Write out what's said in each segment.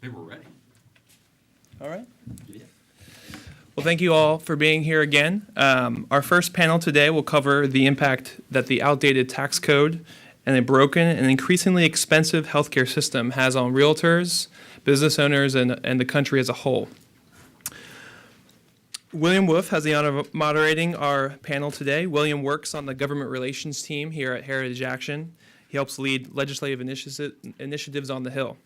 They were ready. All right. Yeah. Well, thank you all for being here again. Our first panel today will cover the impact that the outdated tax code and a broken and increasingly expensive healthcare system has on realtors, business owners, and the country as a whole. William Wolfe has the honor of moderating our panel today. William works on the government relations team here at Heritage Action. He helps lead legislative initiatives on the Hill.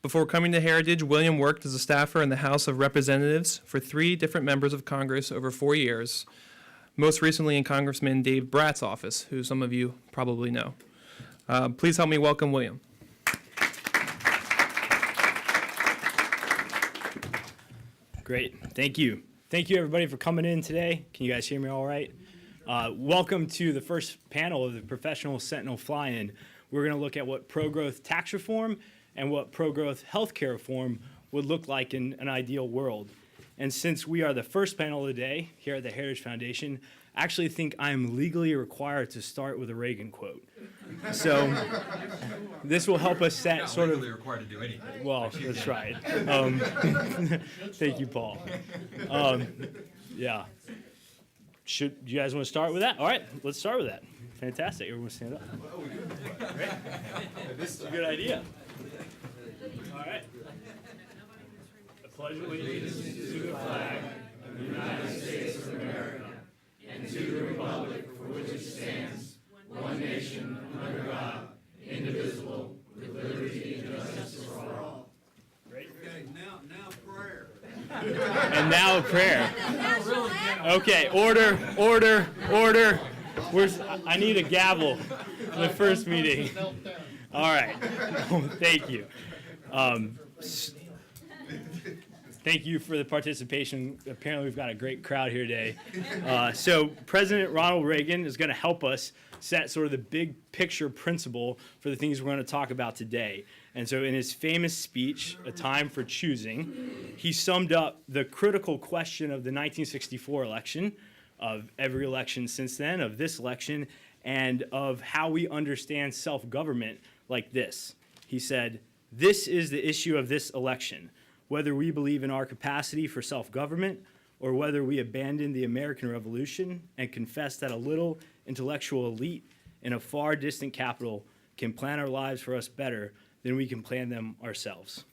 Before coming to Heritage, William worked as a staffer in the House of Representatives for 3 different members of Congress over 4 years, most recently in Congressman Dave Bratt's office, who some of you probably know. Please help me welcome William. Great. Thank you. Thank you, everybody, for coming in today. Can you guys hear me all right? Welcome to the first panel of the Professional Sentinel Fly-In. We're going to look at what pro-growth tax reform and what pro-growth healthcare reform would look like in an ideal world. And since we are the first panel of the day here at the Heritage Foundation, I actually think I am legally required to start with a Reagan quote. So this will help us set Not sort of... legally required to do anything. Well, that's right. Thank you, Paul. Yeah. Do you guys want to start with that? All right, let's start with that. Fantastic. Everyone stand up. Great. This is a good idea. All right. I pledge allegiance to the flag of the United States of America and to the republic for which it stands, one nation, under God, indivisible, with liberty and justice for all. Great. Okay, now prayer. And now a prayer. Okay, order. I need a gavel for the first meeting. All right. Thank you. Thank you for the participation. Apparently, we've got a great crowd here today. So President Ronald Reagan is going to help us set sort of the big picture principle for the things we're going to talk about today. And so in his famous speech, A Time for Choosing, he summed up the critical question of the 1964 election, of every election since then, of this election, and of how we understand self-government like this. He said, "This is the issue of this election, whether we believe in our capacity for self-government or whether we abandon the American Revolution and confess that a little intellectual elite in a far distant capital can plan our lives for us better than we can plan them ourselves."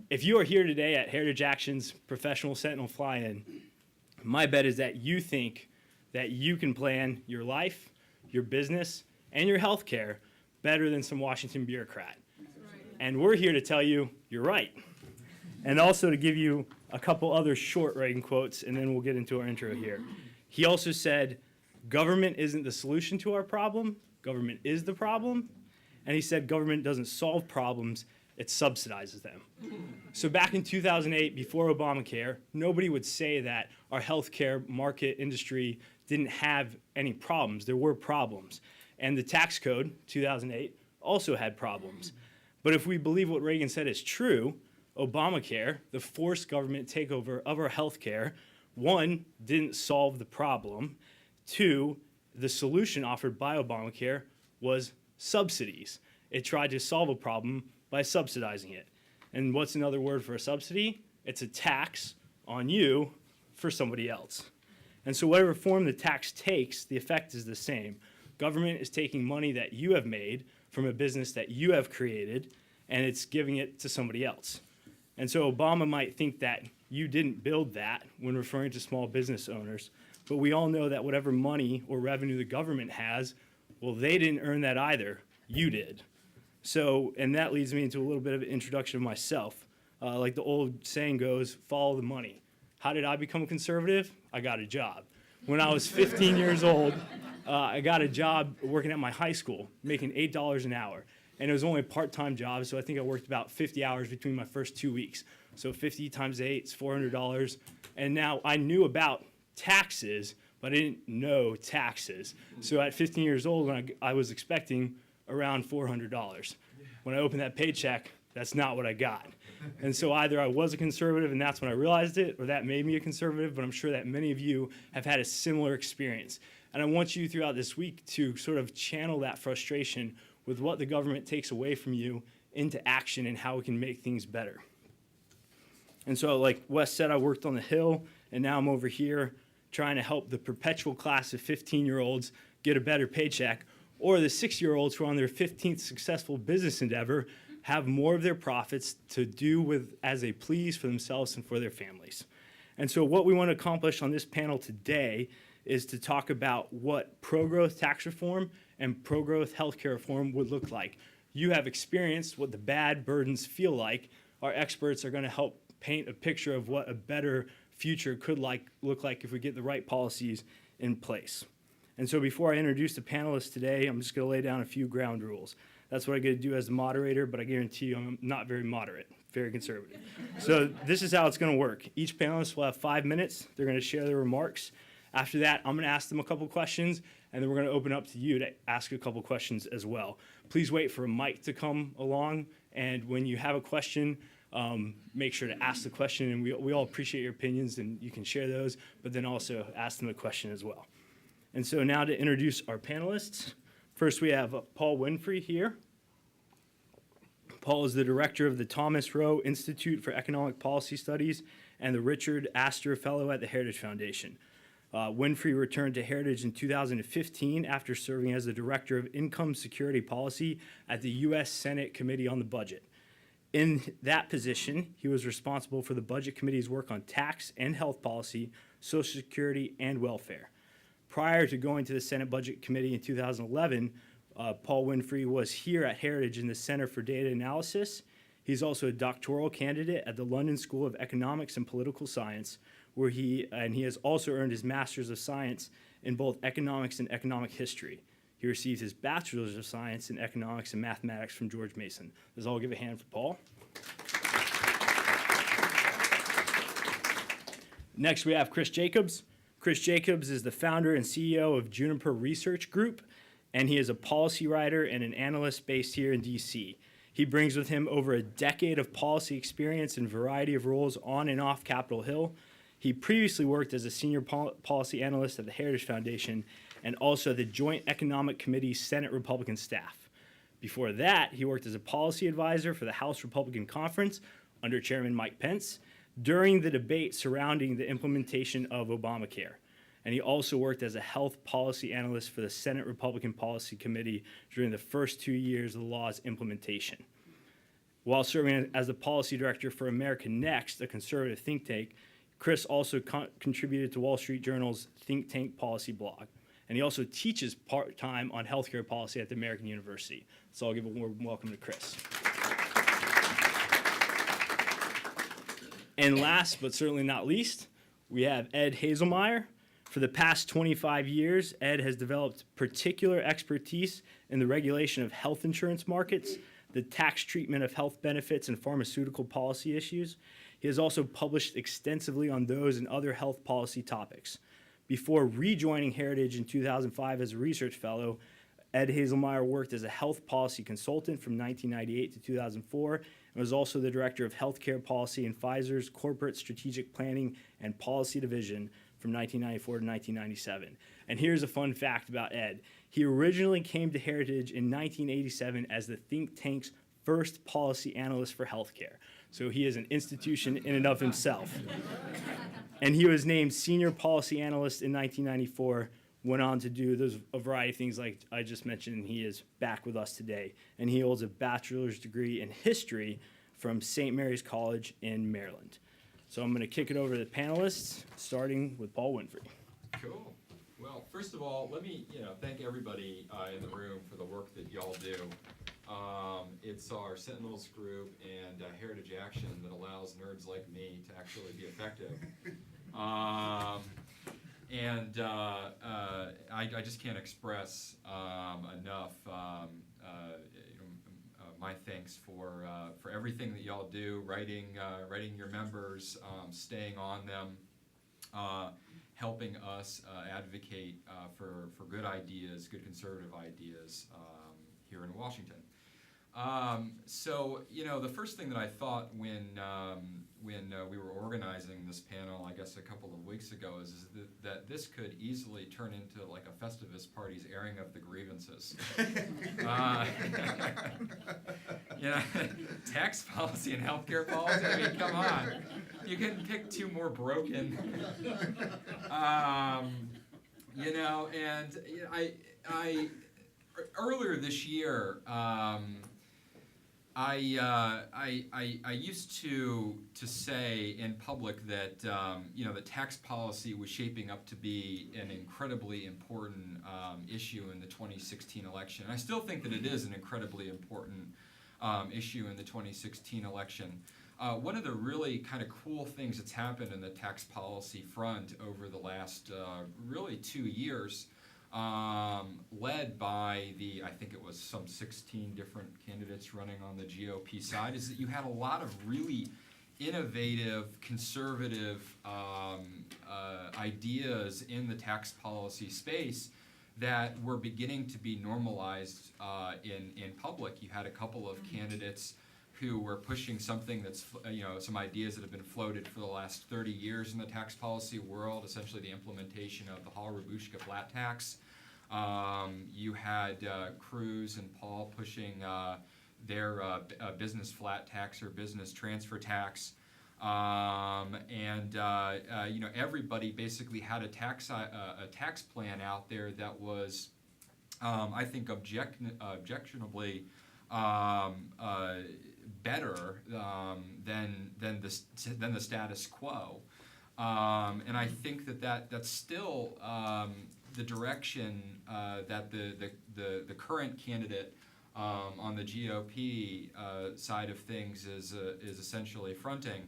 If you are here today at Heritage Action's Professional Sentinel Fly-In, my bet is that you think that you can plan your life, your business, and your health care better than some Washington bureaucrat. And we're here to tell you you're right. And also to give you a couple other short Reagan quotes, and then we'll get into our intro here. He also said, "Government isn't the solution to our problem, government is the problem." And he said government doesn't solve problems, it subsidizes them. So back in 2008, before Obamacare, nobody would say that our healthcare market industry didn't have any problems. There were problems. And the tax code, 2008, also had problems. But if we believe what Reagan said is true, Obamacare, the forced government takeover of our healthcare, 1, didn't solve the problem. 2, the solution offered by Obamacare was subsidies. It tried to solve a problem by subsidizing it. And what's another word for a subsidy? It's a tax on you for somebody else. And so whatever form the tax takes, the effect is the same. Government is taking money that you have made from a business that you have created, and it's giving it to somebody else. And so Obama might think that you didn't build that when referring to small business owners, but we all know that whatever money or revenue the government has, well, they didn't earn that either. You did. So, and that leads me into a little bit of an introduction of myself. Like the old saying goes, follow the money. How did I become a conservative? I got a job. When I was 15 years old, I got a job working at my high school, making $8 an hour. And it was only a part-time job, so I think I worked about 50 hours between my first 2 weeks. So 50 times 8 is $400. And now I knew about taxes, but I didn't know taxes. So at 15 years old, when I was expecting around $400. When I opened that paycheck, that's not what I got. And so either I was a conservative and that's when I realized it, or that made me a conservative, but I'm sure that many of you have had a similar experience. And I want you throughout this week to sort of channel that frustration with what the government takes away from you into action and how we can make things better. And so, like Wes said, I worked on the Hill, and now I'm over here trying to help the perpetual class of 15-year-olds get a better paycheck, or the 6-year-olds who are on their 15th successful business endeavor have more of their profits to do with as they please for themselves and for their families. And so what we want to accomplish on this panel today is to talk about what pro-growth tax reform and pro-growth healthcare reform would look like. You have experienced what the bad burdens feel like. Our experts are going to help paint a picture of what a better future could look like if we get the right policies in place. And so before I introduce the panelists today, I'm just going to lay down a few ground rules. That's what I get to do as the moderator, but I guarantee you I'm not very moderate, very conservative. So this is how it's going to work. Each panelist will have 5 minutes. They're going to share their remarks. After that, I'm going to ask them a couple questions, and then we're going to open up to you to ask a couple questions as well. Please wait for a mic to come along, and when you have a question, make sure to ask the question, and we all appreciate your opinions, and you can share those, but then also ask them a question as well. And so now to introduce our panelists. First, we have Paul Winfree here. Paul is the director of the Thomas Rowe Institute for Economic Policy Studies and the Richard Astor Fellow at the Heritage Foundation. Winfree returned to Heritage in 2015 after serving as the director of Income Security Policy at the U.S. Senate Committee on the Budget. In that position, he was responsible for the Budget Committee's work on tax and health policy, Social Security, and welfare. Prior to going to the Senate Budget Committee in 2011, Paul Winfree was here at Heritage in the Center for Data Analysis. He's also a doctoral candidate at the London School of Economics and Political Science, where he has also earned his Master's of Science in both economics and economic history. He received his Bachelor's of Science in Economics and Mathematics from George Mason. Let's all give a hand for Paul. Next, we have Chris Jacobs. Chris Jacobs is the founder and CEO of Juniper Research Group, and he is a policy writer and an analyst based here in DC. He brings with him over a decade of policy experience in a variety of roles on and off Capitol Hill. He previously worked as a senior policy analyst at the Heritage Foundation and also the Joint Economic Committee's Senate Republican staff. Before that, he worked as a policy advisor for the House Republican Conference under Chairman Mike Pence during the debate surrounding the implementation of Obamacare. And he also worked as a health policy analyst for the Senate Republican Policy Committee during the first 2 years of the law's implementation. While serving as the policy director for America Next, a conservative think tank, Chris also contributed to Wall Street Journal's think tank policy blog. And he also teaches part-time on healthcare policy at the American University. So I'll give a warm welcome to Chris. And last, but certainly not least, we have Ed Haislmaier. For the past 25 years, Ed has developed particular expertise in the regulation of health insurance markets, the tax treatment of health benefits, and pharmaceutical policy issues. He has also published extensively on those and other health policy topics. Before rejoining Heritage in 2005 as a research fellow, Ed Haislmaier worked as a health policy consultant from 1998 to 2004 and was also the director of healthcare policy in Pfizer's Corporate Strategic Planning and Policy Division from 1994 to 1997. And here's a fun fact about Ed. He originally came to Heritage in 1987 as the think tank's first policy analyst for healthcare. So he is an institution in and of himself. And he was named senior policy analyst in 1994, went on to do a variety of things like I just mentioned, and he is back with us today. And he holds a bachelor's degree in history from St. Mary's College in Maryland. So I'm going to kick it over to the panelists, starting with Paul Winfree. Cool. Well, first of all, let me thank everybody in the room for the work that y'all do. It's our Sentinels group and Heritage Action that allows nerds like me to actually be effective. I just can't express enough my thanks for everything that y'all do, writing your members, staying on them, helping us advocate for good ideas, good conservative ideas here in Washington. So, the first thing that I thought when we were organizing this panel, I guess a couple of weeks ago, is that this could easily turn into like a Festivus party's airing of the grievances. Tax policy and healthcare policy. I mean, come on, you can pick two more broken. I earlier this year. I used to say in public that the tax policy was shaping up to be an incredibly important issue in the 2016 election. And I still think that it is an incredibly important issue in the 2016 election. One of the really kind of cool things that's happened in the tax policy front over the last really 2 years, led by I think it was some 16 different candidates running on the GOP side, is that you had a lot of really innovative, conservative ideas in the tax policy space that were beginning to be normalized in public. You had a couple of candidates who were pushing something that's, some ideas that have been floated for the last 30 years in the tax policy world, essentially the implementation of the Hall-Rabushka flat tax. You had Cruz and Paul pushing their business flat tax or business transfer tax. Everybody basically had a tax plan out there that was, I think, objectionably better than the status quo, and I think that's still the direction that the current candidate on the GOP side of things is essentially fronting.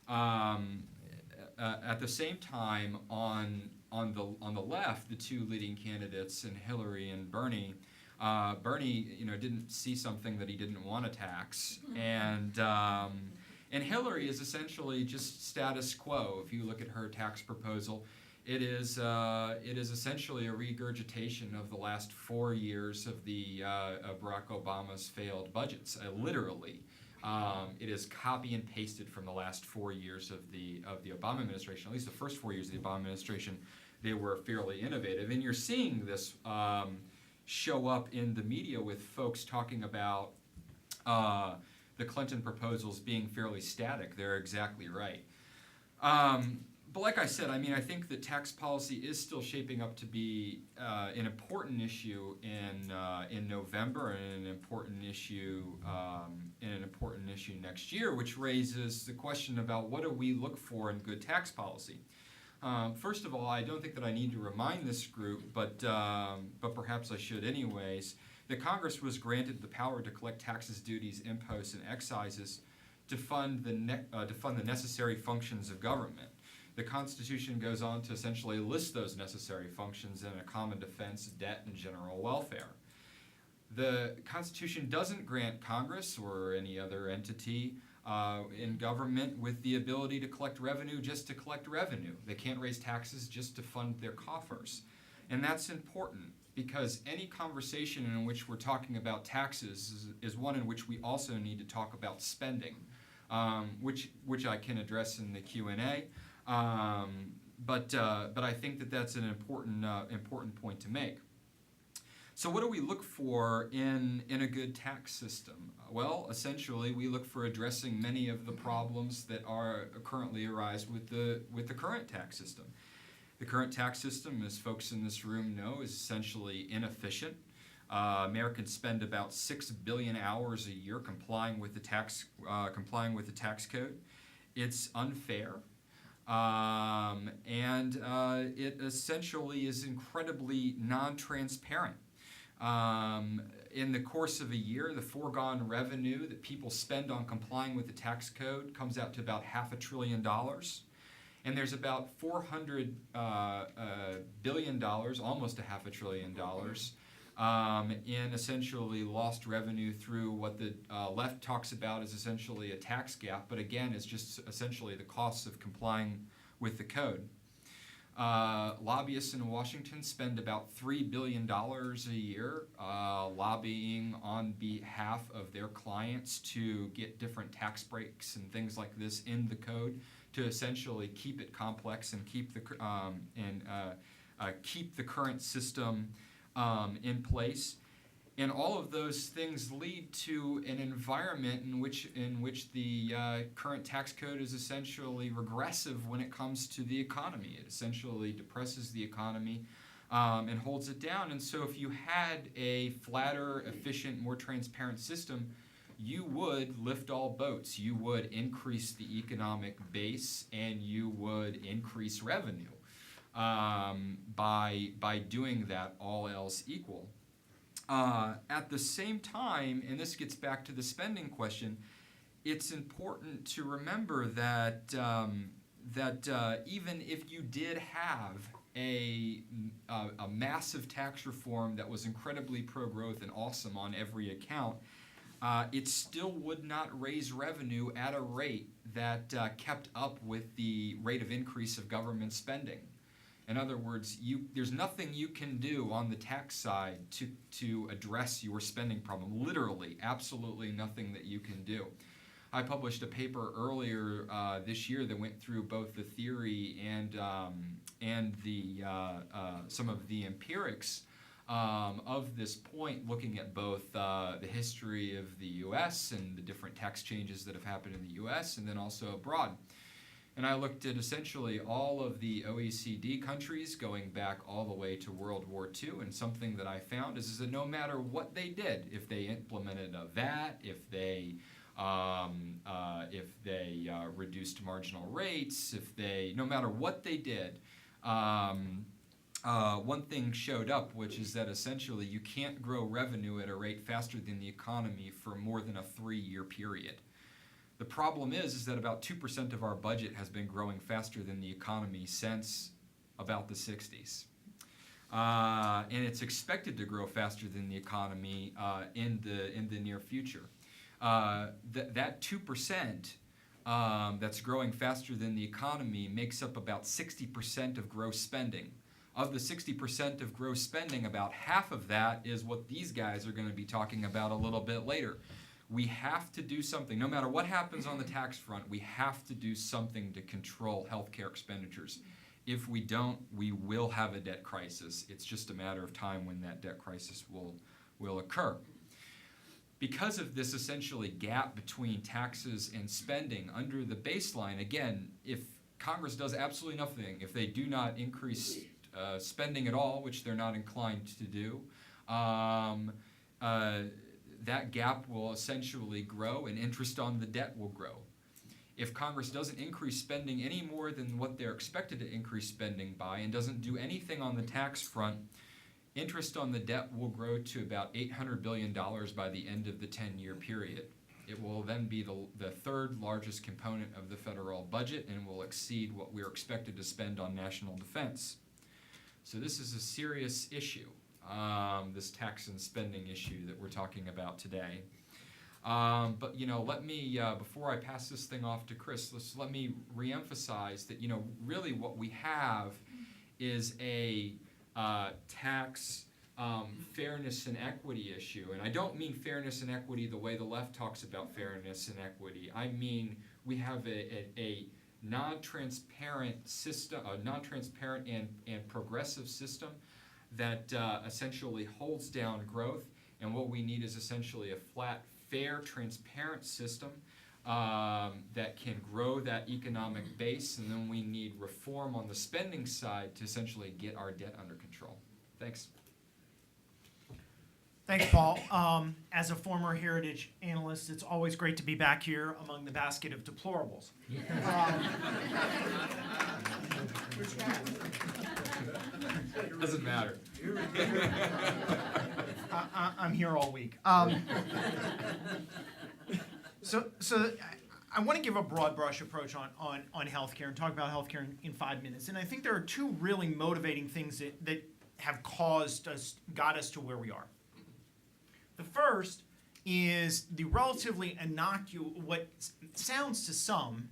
At the same time, on the left, the two leading candidates, in Hillary and Bernie. Bernie, didn't see something that he didn't want to tax, and Hillary is essentially just status quo. If you look at her tax proposal, it is essentially a regurgitation of the last 4 years of of Barack Obama's failed budgets. Literally, it is copy and pasted from the last 4 years of the Obama administration. At least the first 4 years of the Obama administration, they were fairly innovative, and you're seeing this show up in the media with folks talking about the Clinton proposals being fairly static. They're exactly right. But like I said, I think that tax policy is still shaping up to be an important issue in November, and an important issue next year, which raises the question about what do we look for in good tax policy. First of all, I don't think that I need to remind this group, but perhaps I should anyways, that Congress was granted the power to collect taxes, duties, imposts, and excises to fund the necessary functions of government. The Constitution goes on to essentially list those necessary functions in a common defense, debt, and general welfare. The Constitution doesn't grant Congress or any other entity in government with the ability to collect revenue just to collect revenue. They can't raise taxes just to fund their coffers. And that's important, because any conversation in which we're talking about taxes is one in which we also need to talk about spending, which I can address in the Q&A. But I think that that's an important point to make. So what do we look for in a good tax system? Well, essentially, we look for addressing many of the problems that currently arise with the current tax system. The current tax system, as folks in this room know, is essentially inefficient. Americans spend about 6 billion hours a year complying with the tax code. It's unfair. And it essentially is incredibly non-transparent. In the course of a year, the foregone revenue that people spend on complying with the tax code comes out to about $500 billion. And there's about $400 billion, almost $500 billion, in essentially lost revenue through what the left talks about as essentially a tax gap, but again, it's just essentially the costs of complying with the code. Lobbyists in Washington spend about $3 billion a year lobbying on behalf of their clients to get different tax breaks and things like this in the code to essentially keep it complex and keep the current system in place. And all of those things lead to an environment in which the current tax code is essentially regressive when it comes to the economy. It essentially depresses the economy and holds it down. And so if you had a flatter, efficient, more transparent system, you would lift all boats. You would increase the economic base and you would increase revenue by doing that, all else equal. At the same time, and this gets back to the spending question, it's important to remember that even if you did have a massive tax reform that was incredibly pro-growth and awesome on every account, it still would not raise revenue at a rate that kept up with the rate of increase of government spending. In other words, there's nothing you can do on the tax side to address your spending problem. Literally, absolutely nothing that you can do. I published a paper earlier this year that went through both the theory and the some of the empirics of this point, looking at both the history of the U.S. and the different tax changes that have happened in the U.S. and then also abroad. And I looked at essentially all of the OECD countries going back all the way to World War II, and something that I found is that no matter what they did, if they implemented a VAT, if they reduced marginal rates, no matter what they did, one thing showed up, which is that essentially you can't grow revenue at a rate faster than the economy for more than a 3-year period. The problem is that about 2% of our budget has been growing faster than the economy since about the 60s. And it's expected to grow faster than the economy in the near future. That 2% that's growing faster than the economy makes up about 60% of gross spending. Of the 60% of gross spending, about half of that is what these guys are going to be talking about a little bit later. We have to do something. No matter what happens on the tax front, we have to do something to control healthcare expenditures. If we don't, we will have a debt crisis. It's just a matter of time when that debt crisis will occur. Because of this essentially gap between taxes and spending under the baseline, again, if Congress does absolutely nothing, if they do not increase spending at all, which they're not inclined to do, that gap will essentially grow and interest on the debt will grow. If Congress doesn't increase spending any more than what they're expected to increase spending by and doesn't do anything on the tax front, interest on the debt will grow to about $800 billion by the end of the 10-year period. It will then be the third largest component of the federal budget and will exceed what we're expected to spend on national defense. So this is a serious issue. This tax and spending issue that we're talking about today. But let me, before I pass this thing off to Chris, let me reemphasize that really what we have is a tax fairness and equity issue. And I don't mean fairness and equity the way the left talks about fairness and equity. I mean we have a non-transparent system, a non-transparent and progressive system that essentially holds down growth, and what we need is essentially a flat, fair, transparent system that can grow that economic base, and then we need reform on the spending side to essentially get our debt under control. Thanks. Thanks, Paul. As a former Heritage analyst, it's always great to be back here among the basket of deplorables. Doesn't matter. I'm here all week. So I want to give a broad brush approach on healthcare and talk about healthcare in 5 minutes. And I think there are two really motivating things that have got us to where we are. The first is the relatively innocuous, what sounds to some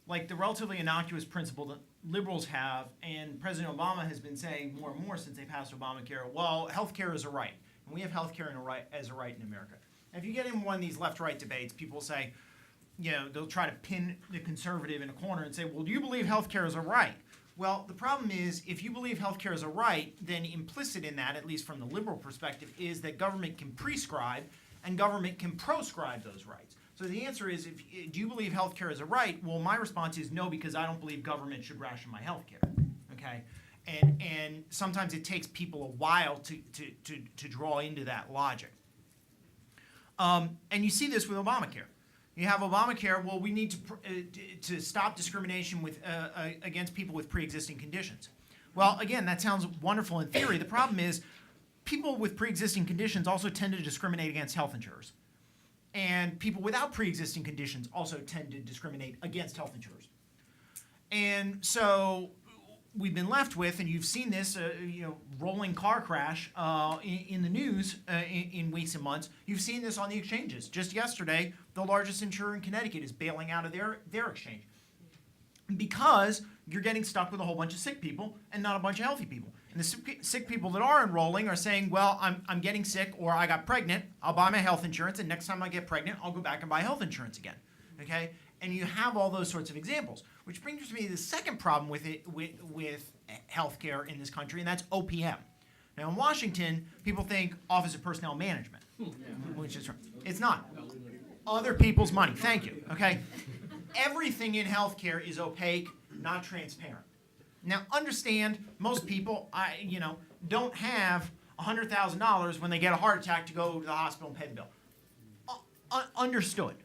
like the relatively innocuous principle that liberals have, and President Obama has been saying more and more since they passed Obamacare, well, healthcare is a right, and we have healthcare as a right in America. And if you get in one of these left-right debates, people say, they'll try to pin the conservative in a corner and say, well, do you believe healthcare is a right? Well, the problem is, if you believe healthcare is a right, then implicit in that, at least from the liberal perspective, is that government can prescribe and government can proscribe those rights. So the answer is, do you believe healthcare is a right? Well, my response is no, because I don't believe government should ration my healthcare. Okay, and sometimes it takes people a while to draw into that logic. And you see this with Obamacare. You have Obamacare. Well, we need to stop discrimination against people with pre-existing conditions. Well, again, that sounds wonderful in theory. The problem is, people with pre-existing conditions also tend to discriminate against health insurers. And people without pre-existing conditions also tend to discriminate against health insurers. And so we've been left with, and you've seen this, rolling car crash in the news in weeks and months. You've seen this on the exchanges. Just yesterday, the largest insurer in Connecticut is bailing out of their exchange because you're getting stuck with a whole bunch of sick people and not a bunch of healthy people. And the sick people that are enrolling are saying, well, I'm getting sick, or I got pregnant, I'll buy my health insurance, and next time I get pregnant, I'll go back and buy health insurance again. Okay? And you have all those sorts of examples, which brings me to the second problem with healthcare in this country, and that's OPM. Now, in Washington, people think Office of Personnel Management, which is right. It's not. Other people's money. Thank you. Okay? Everything in healthcare is opaque, not transparent. Now, understand, most people, don't have $100,000 when they get a heart attack to go to the hospital and pay the bill. Understood.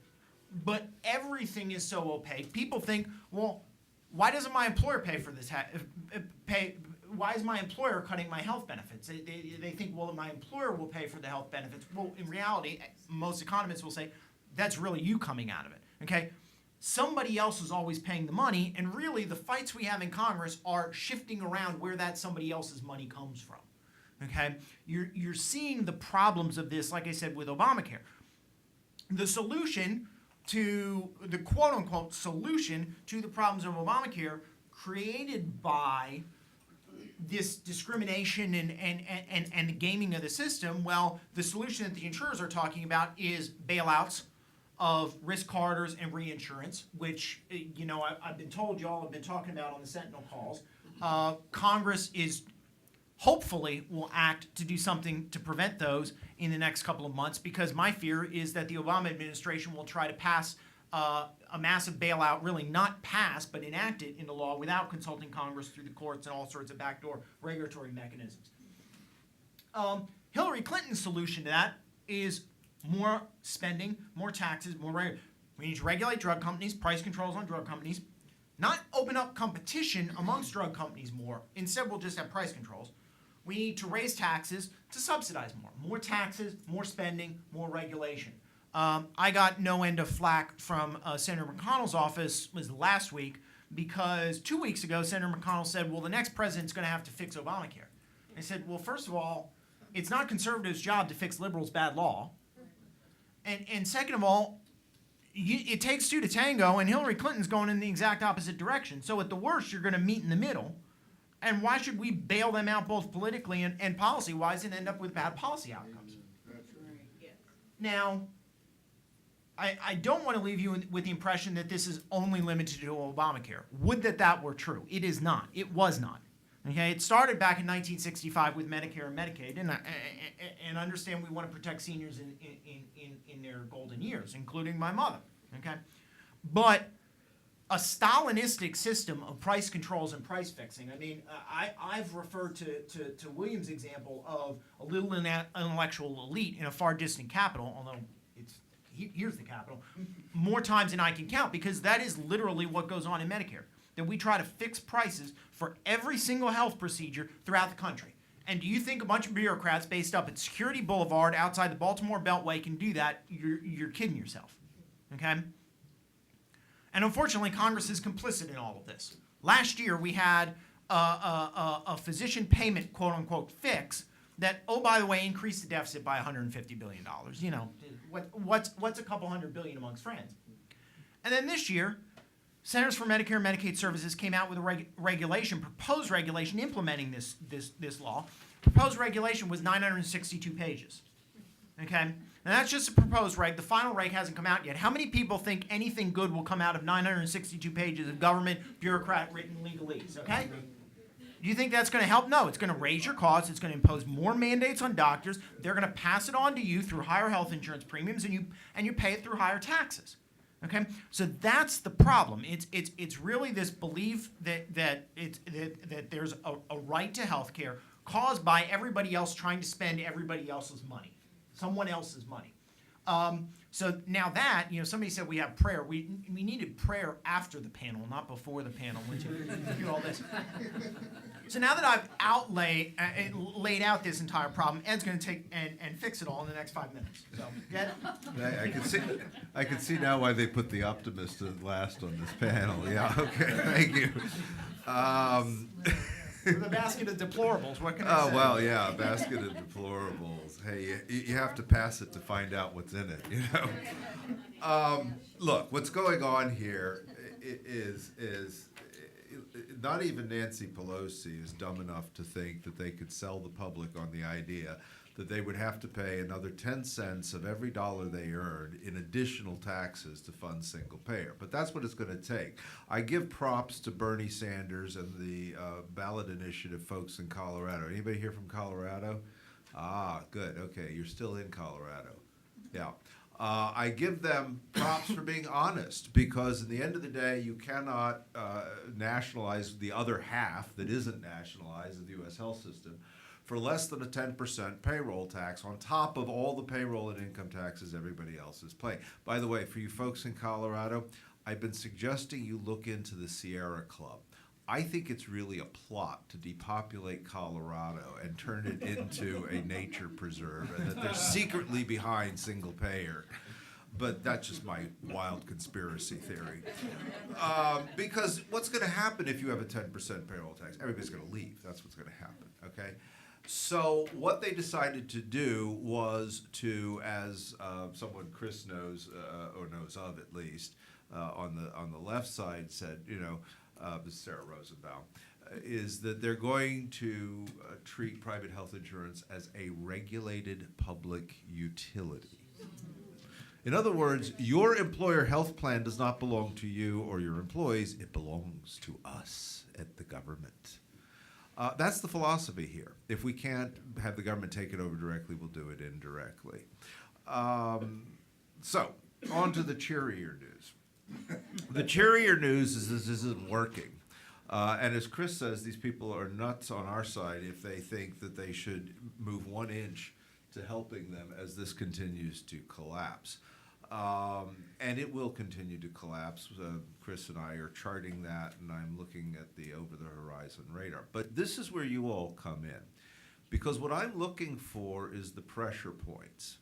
But everything is so opaque. People think, well, why doesn't my employer pay for this? Why is my employer cutting my health benefits? They think, well, my employer will pay for the health benefits. Well, in reality, most economists will say, that's really you coming out of it. Okay? Somebody else is always paying the money, and really the fights we have in Congress are shifting around where that somebody else's money comes from. Okay? You're seeing the problems of this, like I said, with Obamacare. The solution to the quote-unquote solution to the problems of Obamacare created by this discrimination and the gaming of the system, well, the solution that the insurers are talking about is bailouts of risk corridors and reinsurance, which, I've been told y'all have been talking about on the Sentinel calls. Congress hopefully will act to do something to prevent those in the next couple of months, because my fear is that the Obama administration will try to pass a massive bailout, really not pass, but enact it into law without consulting Congress through the courts and all sorts of backdoor regulatory mechanisms. Hillary Clinton's solution to that is more spending, more taxes, more regulation. We need to regulate drug companies, price controls on drug companies, not open up competition amongst drug companies more. Instead, we'll just have price controls. We need to raise taxes to subsidize more. More taxes, more spending, more regulation. I got no end of flack from Senator McConnell's office was last week, because 2 weeks ago, Senator McConnell said, well, the next president's going to have to fix Obamacare. I said, well, first of all, it's not conservatives' job to fix liberals' bad law. And second of all, it takes two to tango, and Hillary Clinton's going in the exact opposite direction. So at the worst, you're going to meet in the middle. And why should we bail them out both politically and policy-wise and end up with bad policy outcomes? Now, I don't want to leave you with the impression that this is only limited to Obamacare. Would that were true. It is not. It was not. Okay, it started back in 1965 with Medicare and Medicaid, and understand we want to protect seniors in their golden years, including my mother. Okay, but a Stalinistic system of price controls and price fixing. I mean, I've referred to William's example of a little intellectual elite in a far distant capital, although here's the capital, more times than I can count, because that is literally what goes on in Medicare. That we try to fix prices for every single health procedure throughout the country. And do you think a bunch of bureaucrats based up at Security Boulevard outside the Baltimore Beltway can do that? You're kidding yourself. Okay? And unfortunately, Congress is complicit in all of this. Last year, we had a physician payment, quote unquote, fix that, oh, by the way, increased the deficit by $150 billion. What's a couple $100 billion amongst friends? And then this year, Centers for Medicare and Medicaid Services came out with a regulation, proposed regulation implementing this law. Proposed regulation was 962 pages. Okay? Now that's just a proposed reg. The final reg hasn't come out yet. How many people think anything good will come out of 962 pages of government bureaucrat written legalese? Okay? Do you think that's going to help? No, it's going to raise your costs. It's going to impose more mandates on doctors. They're going to pass it on to you through higher health insurance premiums, and you pay it through higher taxes. Okay, so that's the problem. It's really this belief that there's a right to health care caused by everybody else trying to spend everybody else's money, someone else's money. So now that, somebody said we have prayer. We needed prayer after the panel, not before the panel, when you do all this. So now that I've laid out this entire problem, Ed's going to take and fix it all in the next 5 minutes. So, get it? I can see now why they put the optimist at last on this panel. Yeah, okay, thank you. With a basket of deplorables, what can I say? Oh, well, yeah, a basket of deplorables. Hey, you have to pass it to find out what's in it, Look, what's going on here is not even Nancy Pelosi is dumb enough to think that they could sell the public on the idea that they would have to pay another 10 cents of every dollar they earned in additional taxes to fund single payer. But that's what it's going to take. I give props to Bernie Sanders and the ballot initiative folks in Colorado. Anybody here from Colorado? Ah, good. Okay, you're still in Colorado. Yeah. I give them props for being honest, because at the end of the day, you cannot nationalize the other half that isn't nationalized of the U.S. health system for less than a 10% payroll tax on top of all the payroll and income taxes everybody else is paying. By the way, for you folks in Colorado, I've been suggesting you look into the Sierra Club. I think it's really a plot to depopulate Colorado and turn it into a nature preserve, and that they're secretly behind single payer. But that's just my wild conspiracy theory. Because what's going to happen if you have a 10% payroll tax? Everybody's going to leave. That's what's going to happen, okay? So what they decided to do was to, as someone Chris knows, or knows of at least, on the left side said, this is Sarah Rosenbaum, is that they're going to treat private health insurance as a regulated public utility. In other words, your employer health plan does not belong to you or your employees. It belongs to us at the government. That's the philosophy here. If we can't have the government take it over directly, we'll do it indirectly. So, on to the cheerier news. The cheerier news is this isn't working. And as Chris says, these people are nuts on our side if they think that they should move 1 inch to helping them as this continues to collapse. And it will continue to collapse. Chris and I are charting that, and I'm looking at the over-the-horizon radar. But this is where you all come in. Because what I'm looking for is the pressure points.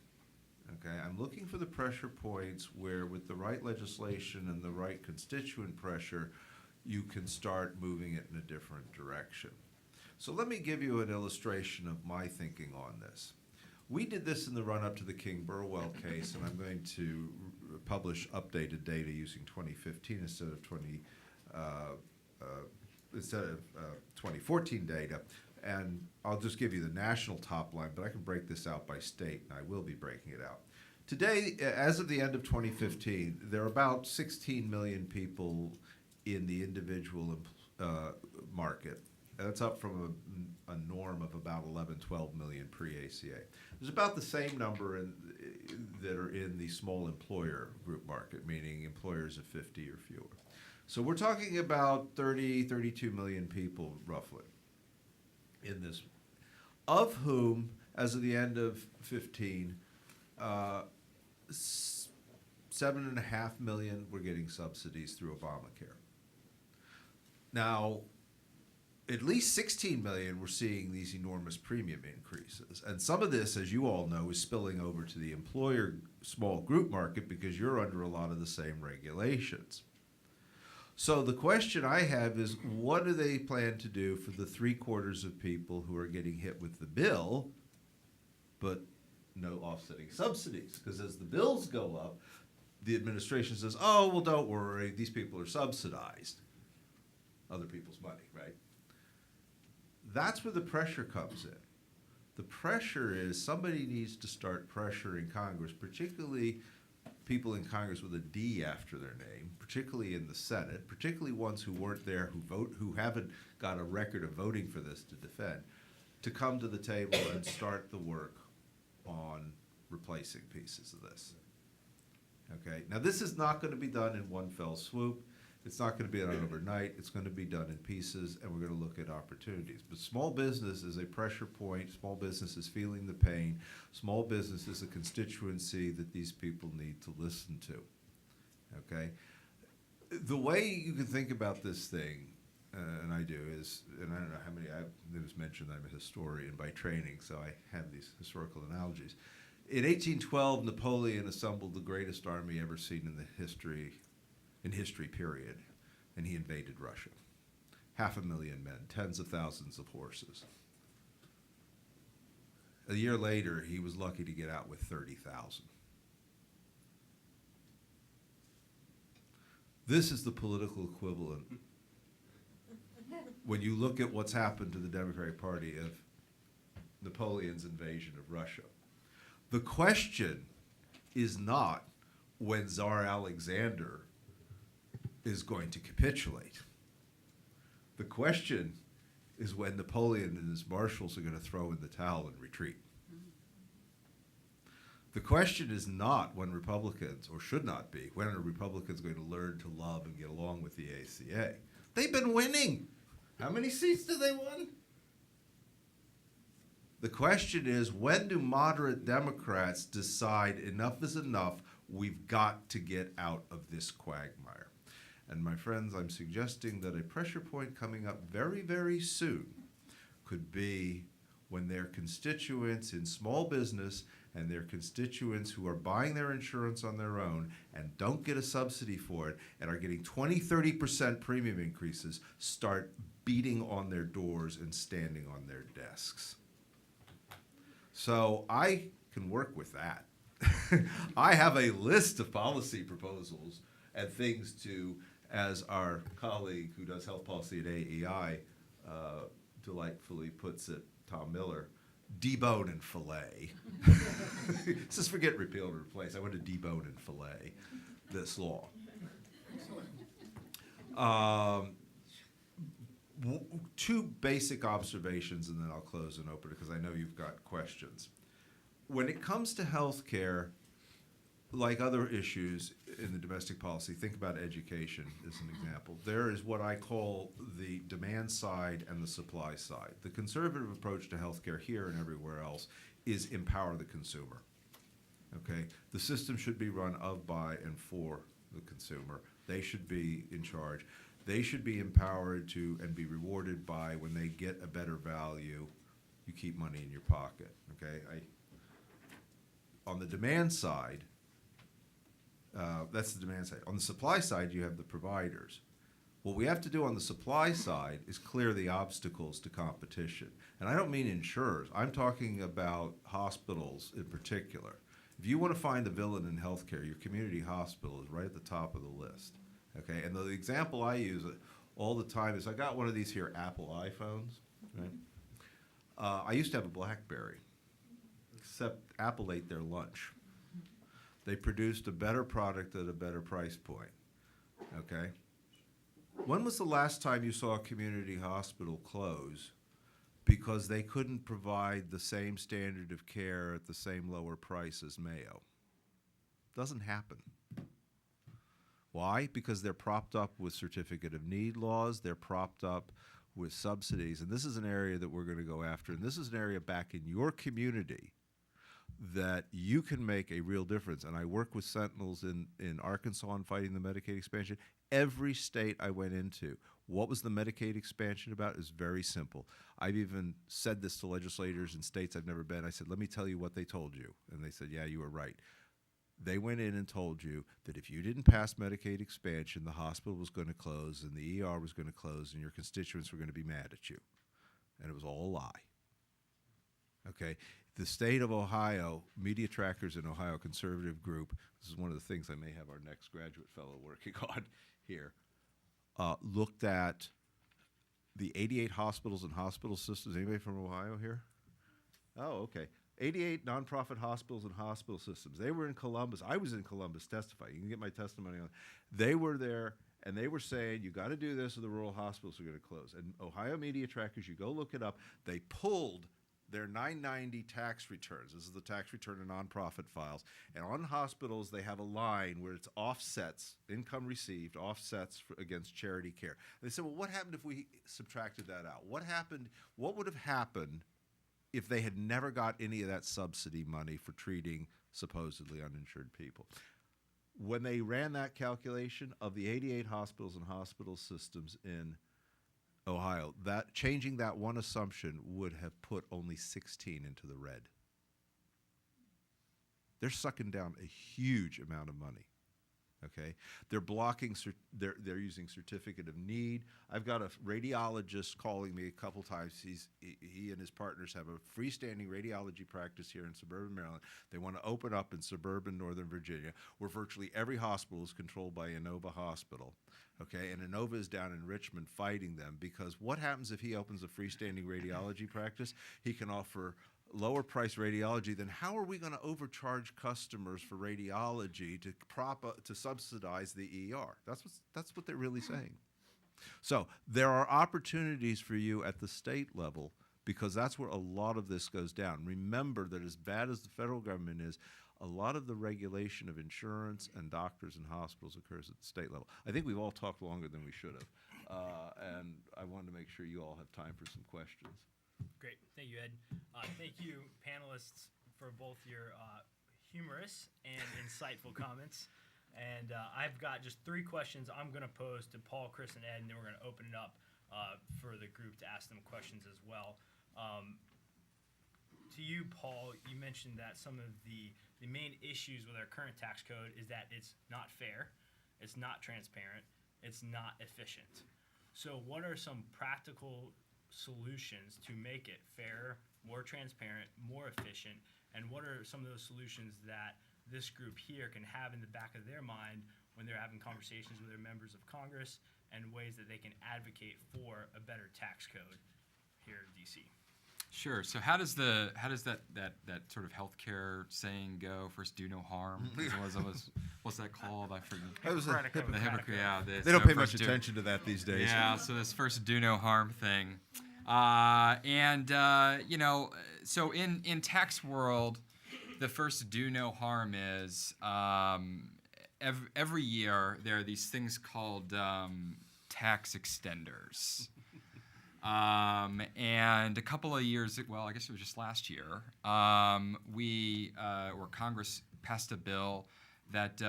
Okay, I'm looking for the pressure points where, with the right legislation and the right constituent pressure, you can start moving it in a different direction. So let me give you an illustration of my thinking on this. We did this in the run-up to the King Burwell case, and I'm going to publish updated data using 2015 instead of 2014 data. And I'll just give you the national top line, but I can break this out by state, and I will be breaking it out. Today, as of the end of 2015, there are about 16 million people in the individual market. That's up from a norm of about 11, 12 million pre-ACA. There's about the same number that are in the small employer group market, meaning employers of 50 or fewer. So we're talking about 30, 32 million people, roughly, in this, of whom, as of the end of 15, 7.5 million were getting subsidies through Obamacare. Now, at least 16 million were seeing these enormous premium increases. And some of this, as you all know, is spilling over to the employer small group market because you're under a lot of the same regulations. So the question I have is, what do they plan to do for the 3/4 of people who are getting hit with the bill, but no offsetting subsidies? Because as the bills go up, the administration says, oh, well, don't worry, these people are subsidized. Other people's money, right? That's where the pressure comes in. The pressure is somebody needs to start pressuring Congress, particularly people in Congress with a D after their name, particularly in the Senate, particularly ones who weren't there, who haven't got a record of voting for this to defend, to come to the table and start the work on replacing pieces of this. Okay, now this is not going to be done in one fell swoop. It's not going to be done overnight. It's going to be done in pieces, and we're going to look at opportunities. But small business is a pressure point. Small business is feeling the pain. Small business is a constituency that these people need to listen to. Okay? The way you can think about this thing, and I do, is, and I don't know how many, it was mentioned I'm a historian by training, so I have these historical analogies. In 1812, Napoleon assembled the greatest army ever seen in history period, and he invaded Russia. 500,000 men, tens of thousands of horses. A year later, he was lucky to get out with 30,000. This is the political equivalent when you look at what's happened to the Democratic Party of Napoleon's invasion of Russia. The question is not when Tsar Alexander is going to capitulate. The question is when Napoleon and his marshals are going to throw in the towel and retreat. The question is not when Republicans, or should not be, when are Republicans going to learn to love and get along with the ACA? They've been winning. How many seats do they win? The question is, when do moderate Democrats decide enough is enough, we've got to get out of this quagmire? And my friends, I'm suggesting that a pressure point coming up very, very soon could be when their constituents in small business and their constituents who are buying their insurance on their own and don't get a subsidy for it and are getting 20, 30% premium increases start beating on their doors and standing on their desks. So I can work with that. I have a list of policy proposals and things to, as our colleague who does health policy at AEI delightfully puts it, Tom Miller, debone and fillet. Just forget repeal and replace. I want to debone and fillet this law. Two basic observations, and then I'll close and open it because I know you've got questions. When it comes to health care, like other issues in the domestic policy, think about education as an example. There is what I call the demand side and the supply side. The conservative approach to healthcare here and everywhere else is empower the consumer. Okay? The system should be run of, by, and for the consumer. They should be in charge. They should be empowered to and be rewarded by when they get a better value, you keep money in your pocket. Okay? On the demand side, that's the demand side. On the supply side, you have the providers. What we have to do on the supply side is clear the obstacles to competition. And I don't mean insurers. I'm talking about hospitals in particular. If you want to find the villain in healthcare, your community hospital is right at the top of the list. Okay, and the example I use all the time is I got one of these here Apple iPhones. Right? I used to have a BlackBerry, except Apple ate their lunch. They produced a better product at a better price point. Okay? When was the last time you saw a community hospital close because they couldn't provide the same standard of care at the same lower price as Mayo? Doesn't happen. Why? Because they're propped up with certificate of need laws, they're propped up with subsidies, and this is an area that we're going to go after, and this is an area back in your community that you can make a real difference. And I work with Sentinels in Arkansas on fighting the Medicaid expansion. Every state I went into, what was the Medicaid expansion about? It was very simple. I've even said this to legislators in states I've never been. I said, let me tell you what they told you. And they said, yeah, you were right. They went in and told you that if you didn't pass Medicaid expansion, the hospital was going to close and the ER was going to close and your constituents were going to be mad at you. And it was all a lie. Okay? The state of Ohio, Media Trackers and Ohio Conservative Group, this is one of the things I may have our next graduate fellow working on here, looked at the 88 hospitals and hospital systems. Anybody from Ohio here? Oh, okay. 88 nonprofit hospitals and hospital systems. They were in Columbus. I was in Columbus testifying. You can get my testimony on. They were there, and they were saying, you got to do this or the rural hospitals are going to close. And Ohio Media Trackers, you go look it up, they pulled their 990 tax returns. This is the tax return to nonprofit files. And on hospitals, they have a line where it's offsets, income received, offsets against charity care. They said, well, what happened if we subtracted that out? What would have happened if they had never got any of that subsidy money for treating supposedly uninsured people? When they ran that calculation of the 88 hospitals and hospital systems in Ohio, that changing that one assumption would have put only 16 into the red. They're sucking down a huge amount of money. Okay, they're blocking. They're using certificate of need. I've got a radiologist calling me a couple times. He and his partners have a freestanding radiology practice here in suburban Maryland. They want to open up in suburban Northern Virginia, where virtually every hospital is controlled by Inova Hospital. Okay, and Inova is down in Richmond fighting them because what happens if he opens a freestanding radiology practice? He can offer lower price radiology. Then how are we going to overcharge customers for radiology to subsidize the ER? That's what they're really saying. So there are opportunities for you at the state level because that's where a lot of this goes down. Remember that as bad as the federal government is, a lot of the regulation of insurance and doctors and hospitals occurs at the state level. I think we've all talked longer than we should have, and I wanted to make sure you all have time for some questions. Great. Thank you, Ed. Thank you, panelists, for both your humorous and insightful comments. And I've got just 3 questions I'm going to pose to Paul, Chris, and Ed, and then we're going to open it up for the group to ask them questions as well. To you, Paul, you mentioned that some of the main issues with our current tax code is that it's not fair, it's not transparent, it's not efficient. So what are some practical solutions to make it fair, more transparent, more efficient, and what are some of those solutions that this group here can have in the back of their mind when they're having conversations with their members of Congress and ways that they can advocate for a better tax code here in DC? Sure. So how does that sort of healthcare saying go? First, do no harm. What's that called? I forget. That was The Hippocratic. Yeah. They don't pay much attention to that these days. Yeah. So this first do no harm thing, so in tax world, the first do no harm is every year there are these things called tax extenders. And a couple of years, well, I guess it was just last year, Congress passed a bill that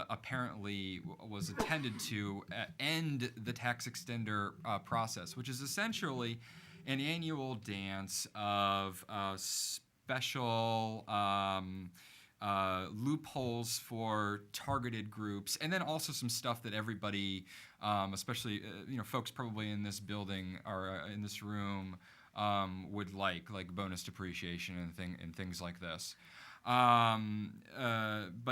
apparently was intended to end the tax extender process, which is essentially an annual dance of special loopholes for targeted groups, and then also some stuff that everybody, especially folks probably in this building or in this room, would like bonus depreciation and things like this. But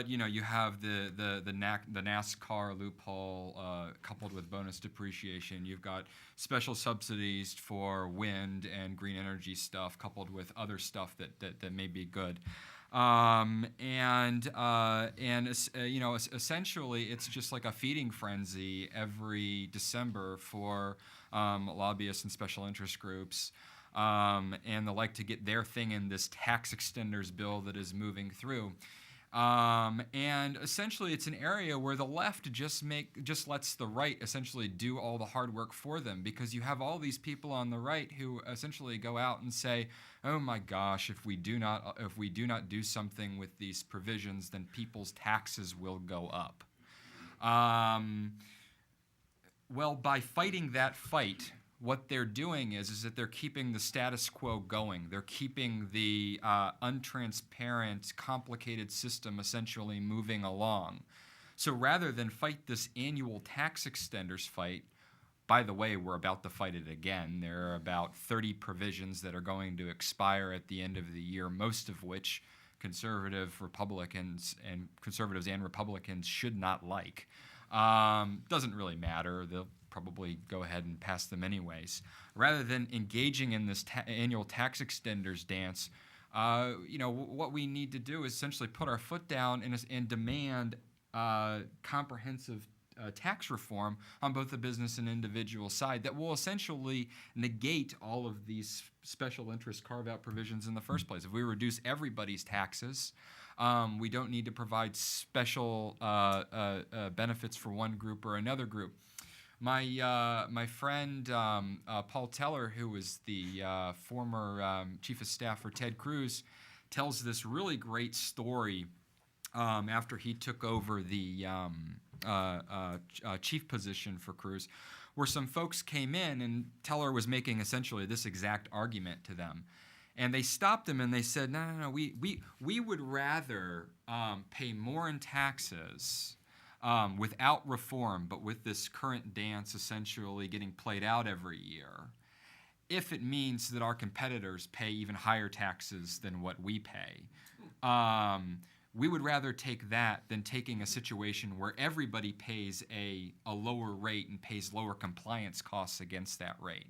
you have the NASCAR loophole coupled with bonus depreciation. You've got special subsidies for wind and green energy stuff coupled with other stuff that may be good. Essentially, it's just like a feeding frenzy every December for lobbyists and special interest groups. And the like to get their thing in this tax extenders bill that is moving through. And essentially it's an area where the left just lets the right essentially do all the hard work for them, because you have all these people on the right who essentially go out and say, oh my gosh, if we do not do something with these provisions, then people's taxes will go up. Well, by fighting that fight, what they're doing is that they're keeping the status quo going. They're keeping the untransparent, complicated system essentially moving along. So rather than fight this annual tax extenders fight, by the way, we're about to fight it again. There are about 30 provisions that are going to expire at the end of the year, most of which conservatives and Republicans should not like. Doesn't really matter. They'll probably go ahead and pass them anyways. Rather than engaging in this annual tax extenders dance, what we need to do is essentially put our foot down and demand comprehensive tax reform on both the business and individual side that will essentially negate all of these special interest carve-out provisions in the first place. If we reduce everybody's taxes, we don't need to provide special benefits for one group or another group. My friend Paul Teller, who was the former chief of staff for Ted Cruz, tells this really great story after he took over the chief position for Cruz, where some folks came in and Teller was making essentially this exact argument to them. And they stopped him and they said, no, we would rather pay more in taxes without reform, but with this current dance essentially getting played out every year, if it means that our competitors pay even higher taxes than what we pay. We would rather take that than taking a situation where everybody pays a lower rate and pays lower compliance costs against that rate.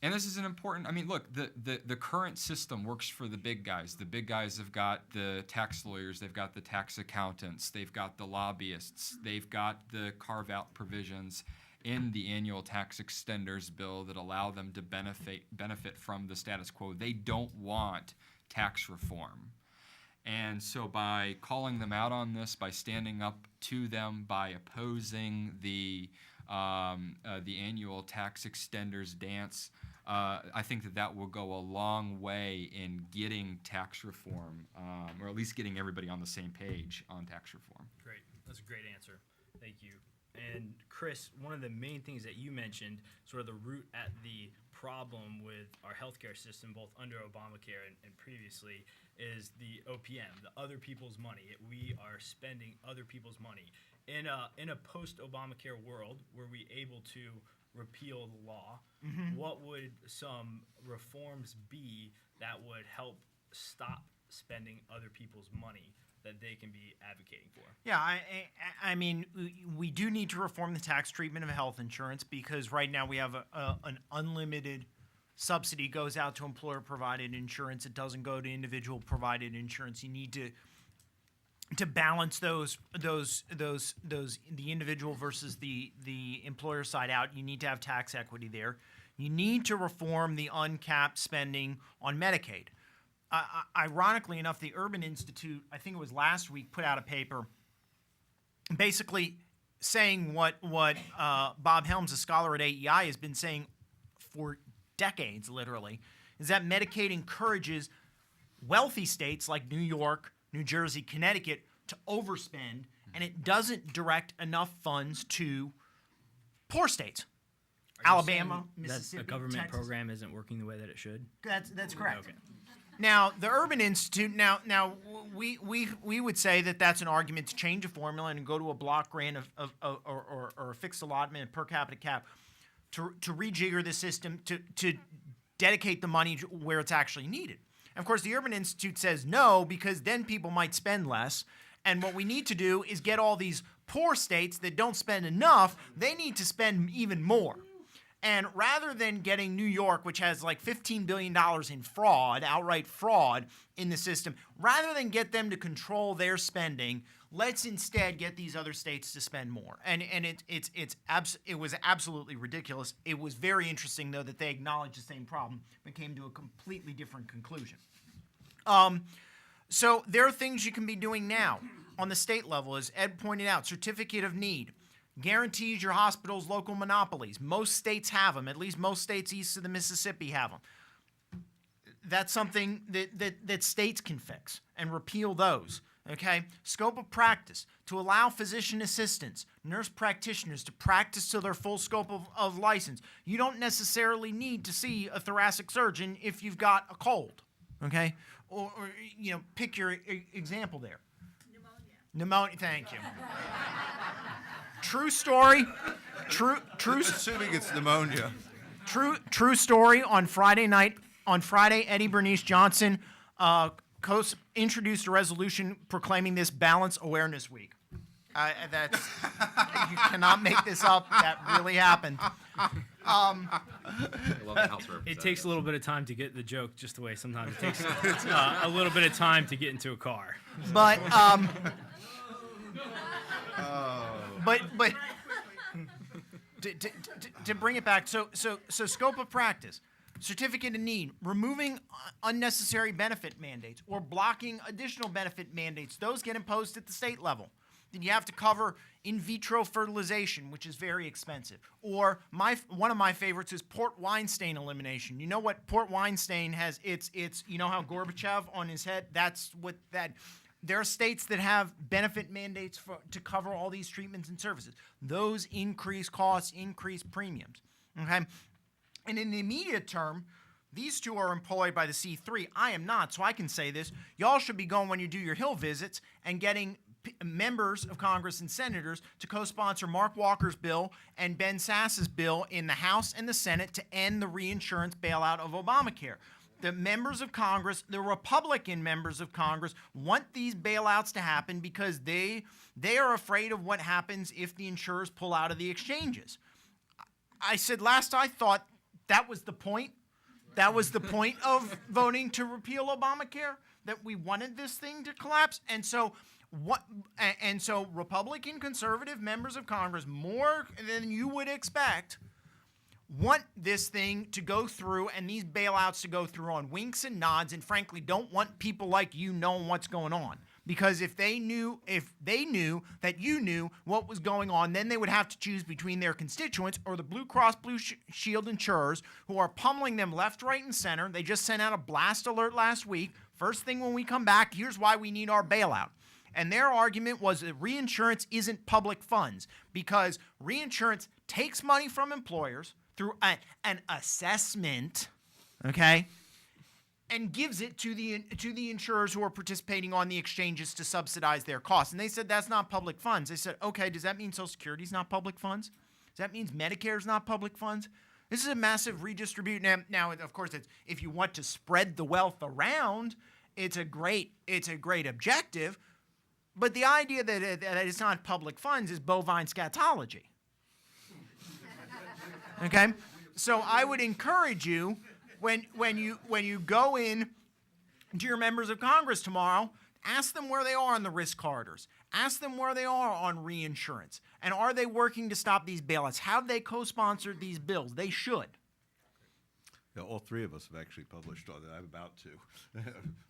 And this is an important, look, the current system works for the big guys. The big guys have got the tax lawyers, they've got the tax accountants, they've got the lobbyists, they've got the carve-out provisions in the annual tax extenders bill that allow them to benefit from the status quo. They don't want tax reform. And so by calling them out on this, by standing up to them, by opposing the annual tax extenders dance, I think that will go a long way in getting tax reform, or at least getting everybody on the same page on tax reform. Great. That's a great answer. Thank you. And Chris, one of the main things that you mentioned, sort of the root at the problem with our healthcare system, both under Obamacare and previously, is the OPM, the other people's money. We are spending other people's money. In a post-Obamacare world, were we able to repeal the law, what would some reforms be that would help stop spending other people's money that they can be advocating for? Yeah, I mean, we do need to reform the tax treatment of health insurance because right now we have an unlimited subsidy goes out to employer-provided insurance. It doesn't go to individual-provided insurance. You need to balance those the individual versus the employer side out. You need to have tax equity there. You need to reform the uncapped spending on Medicaid. Ironically enough, the Urban Institute, I think it was last week, put out a paper basically saying what Bob Helms, a scholar at AEI, has been saying for decades, literally, is that Medicaid encourages wealthy states like New York, New Jersey, Connecticut to overspend, and it doesn't direct enough funds to poor states. Alabama, Mississippi, that a government Texas. program isn't working the way that it should? That's correct. Okay. Now, the Urban Institute, now we would say that that's an argument to change a formula and go to a block grant or a fixed allotment, per capita cap, to rejigger the system, to dedicate the money where it's actually needed. And of course, the Urban Institute says no, because then people might spend less. And what we need to do is get all these poor states that don't spend enough, they need to spend even more. And rather than getting New York, which has like $15 billion in fraud, outright fraud in the system, rather than get them to control their spending, let's instead get these other states to spend more. And it was absolutely ridiculous. It was very interesting, though, that they acknowledged the same problem but came to a completely different conclusion. So there are things you can be doing now on the state level, as Ed pointed out. Certificate of need guarantees your hospitals local monopolies. Most states have them. At least most states east of the Mississippi have them. That's something that states can fix and repeal those. Okay? Scope of practice, to allow physician assistants, nurse practitioners to practice to their full scope of license. You don't necessarily need to see a thoracic surgeon if you've got a cold. Okay? Or pick your example there. Pneumonia, thank you. True story. True Assuming it's pneumonia. True story. On Friday, Eddie Bernice Johnson introduced a resolution proclaiming this Balance Awareness Week. That's you cannot make this up. That really happened. I love the House It takes a little bit of time to get the joke, just the way sometimes it takes a little bit of time to get into a car. But to bring it back, so scope of practice, certificate of need, removing unnecessary benefit mandates or blocking additional benefit mandates, those get imposed at the state level. Then you have to cover in vitro fertilization, which is very expensive. Or one of my favorites is port wine stain elimination. You know what port wine stain has? It's you know how Gorbachev on his head? That's what that. There are states that have benefit mandates to cover all these treatments and services. Those increase costs, increase premiums. Okay, and in the immediate term, these two are employed by the C3. I am not, so I can say this. Y'all should be going when you do your Hill visits and getting members of Congress and senators to co-sponsor Mark Walker's bill and Ben Sass's bill in the House and the Senate to end the reinsurance bailout of Obamacare. The members of Congress, the Republican members of Congress, want these bailouts to happen because they are afraid of what happens if the insurers pull out of the exchanges. I said last I thought that was the point. That was the point of voting to repeal Obamacare, that we wanted this thing to collapse. And so Republican conservative members of Congress, more than you would expect, want this thing to go through and these bailouts to go through on winks and nods, and frankly don't want people like you knowing what's going on. Because if they knew that you knew what was going on, then they would have to choose between their constituents or the Blue Cross Blue Shield insurers who are pummeling them left, right, and center. They just sent out a blast alert last week. First thing when we come back, here's why we need our bailout. And their argument was that reinsurance isn't public funds because reinsurance takes money from employers through an assessment, okay, and gives it to the insurers who are participating on the exchanges to subsidize their costs. And they said that's not public funds. They said, okay, does that mean Social Security is not public funds? Does that mean Medicare is not public funds? This is a massive redistribution. Now, of course, if you want to spread the wealth around, it's a great objective. But the idea that it's not public funds is bovine scatology. Okay? So I would encourage you, when you go in to your members of Congress tomorrow, ask them where they are on the risk corridors. Ask them where they are on reinsurance. And are they working to stop these bailouts? Have they co-sponsored these bills? They should. Yeah, all three of us have actually published on it. I'm about to.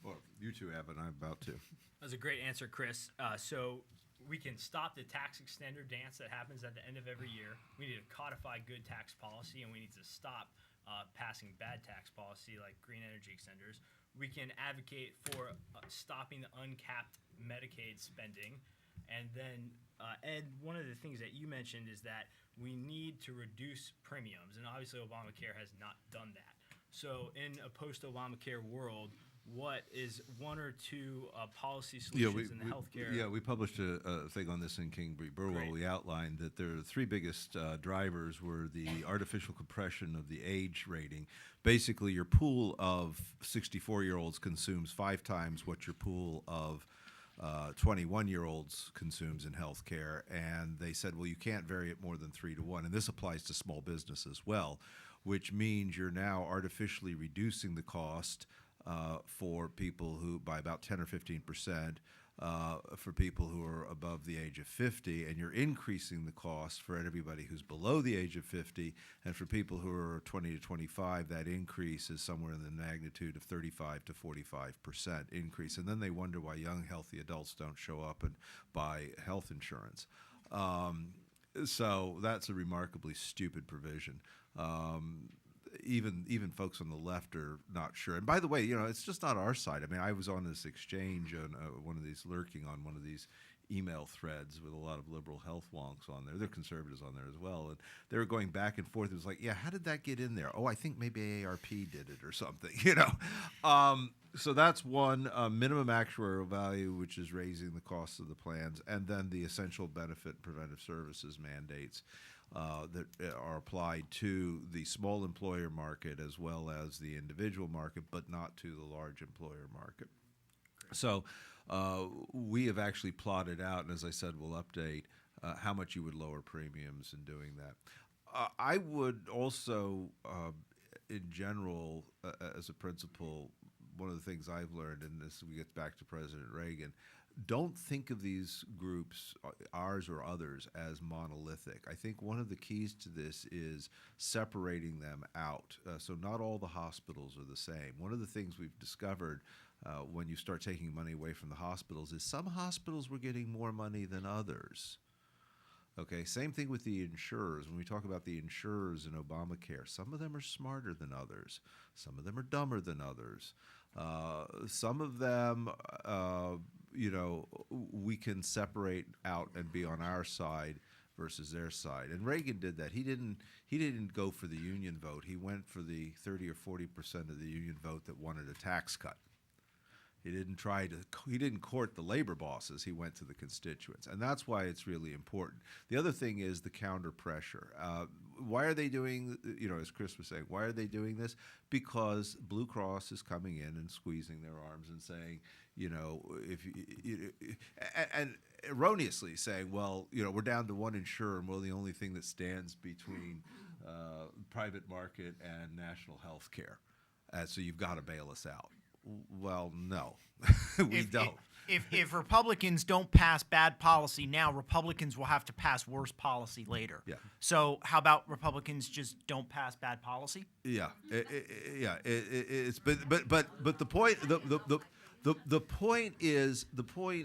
Or you two have, and I'm about to. That was a great answer, Chris. So we can stop the tax extender dance that happens at the end of every year. We need to codify good tax policy, and we need to stop passing bad tax policy like green energy extenders. We can advocate for stopping the uncapped Medicaid spending. And then, Ed, one of the things that you mentioned is that we need to reduce premiums. And obviously, Obamacare has not done that. So in a post-Obamacare world, what is one or two policy solutions in the healthcare? Yeah, we published a thing on this in Kingsbury-Burwell. Great. We outlined that there are the three biggest drivers were the artificial compression of the age rating. Basically, your pool of 64-year-olds consumes 5 times what your pool of 21-year-olds consumes in healthcare, and they said, well, you can't vary it more than 3 to 1, and this applies to small business as well, which means you're now artificially reducing the cost for people who by about 10 or 15%, for people who are above the age of 50, and you're increasing the cost for everybody who's below the age of 50, and for people who are 20 to 25, that increase is somewhere in the magnitude of 35 to 45% increase. And then they wonder why young, healthy adults don't show up and buy health insurance. So that's a remarkably stupid provision. Even folks on the left are not sure. And by the way, you know, it's just not our side. I mean, I was on this exchange on one of these, lurking on one of these email threads with a lot of liberal health wonks on there. There are conservatives on there as well. And they were going back and forth. It was like, yeah, how did that get in there? Oh, I think maybe AARP did it or something, you know. So that's one, minimum actuarial value, which is raising the cost of the plans, and then the essential benefit preventive services mandates. that are applied to the small employer market as well as the individual market, but not to the large employer market. So we have actually plotted out, and as I said, we'll update how much you would lower premiums in doing that. I would also, in general, as a principle, one of the things I've learned, and this we get back to President Reagan, don't think of these groups, ours or others, as monolithic. I think one of the keys to this is separating them out. So not all the hospitals are the same. One of the things we've discovered when you start taking money away from the hospitals is some hospitals were getting more money than others. Okay, same thing with the insurers. When we talk about the insurers in Obamacare, some of them are smarter than others. Some of them are dumber than others. Some of them, we can separate out and be on our side versus their side. And Reagan did that. He didn't go for the union vote. He went for the 30 or 40% of the union vote that wanted a tax cut. He didn't court the labor bosses. He went to the constituents. And that's why it's really important. The other thing is the counter pressure. Why are they doing, as Chris was saying, why are they doing this? Because Blue Cross is coming in and squeezing their arms and saying, and erroneously saying, well, we're down to one insurer and we're the only thing that stands between private market and national health care. So you've got to bail us out. Well, no, we don't. If Republicans don't pass bad policy now, Republicans will have to pass worse policy later. Yeah. So how about Republicans just don't pass bad policy? Yeah, it's but the point the point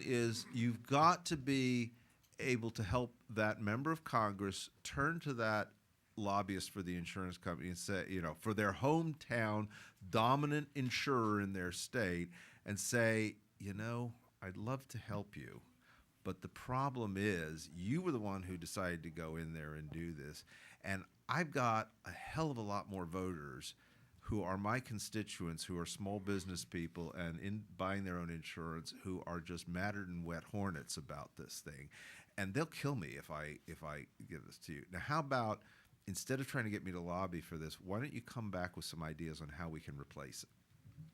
is you've got to be able to help that member of Congress turn to that lobbyist for the insurance company and say, for their hometown dominant insurer in their state and say, I'd love to help you, but the problem is you were the one who decided to go in there and do this. And I've got a hell of a lot more voters who are my constituents, who are small business people and in buying their own insurance, who are just madder than wet hornets about this thing. And they'll kill me if I give this to you. Now, how about instead of trying to get me to lobby for this, why don't you come back with some ideas on how we can replace it?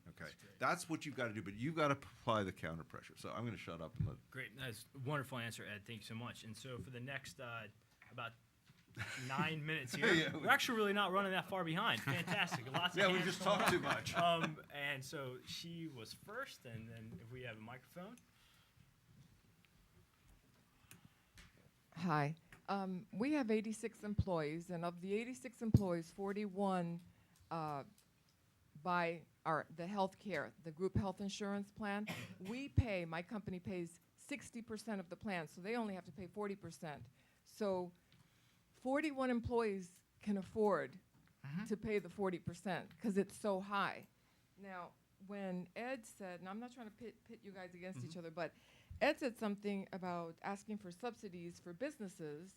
Okay, that's what you've got to do, but you've got to apply the counter pressure. So I'm going to shut up and let. Great, that's a wonderful answer, Ed. Thank you so much. And so for the next about 9 minutes here, Yeah, we're actually really not running that far behind. Fantastic, lots of Yeah, we hands just going talked up. too much. And so she was first, and then if we have a microphone. Hi. We have 86 employees, and of the 86 employees, 41 buy the health care, the group health insurance plan. My company pays 60% of the plan, so they only have to pay 40%. So 41 employees can afford to pay the 40% because it's so high. Now, when Ed said, and I'm not trying to pit you guys against each other, but Ed said something about asking for subsidies for businesses,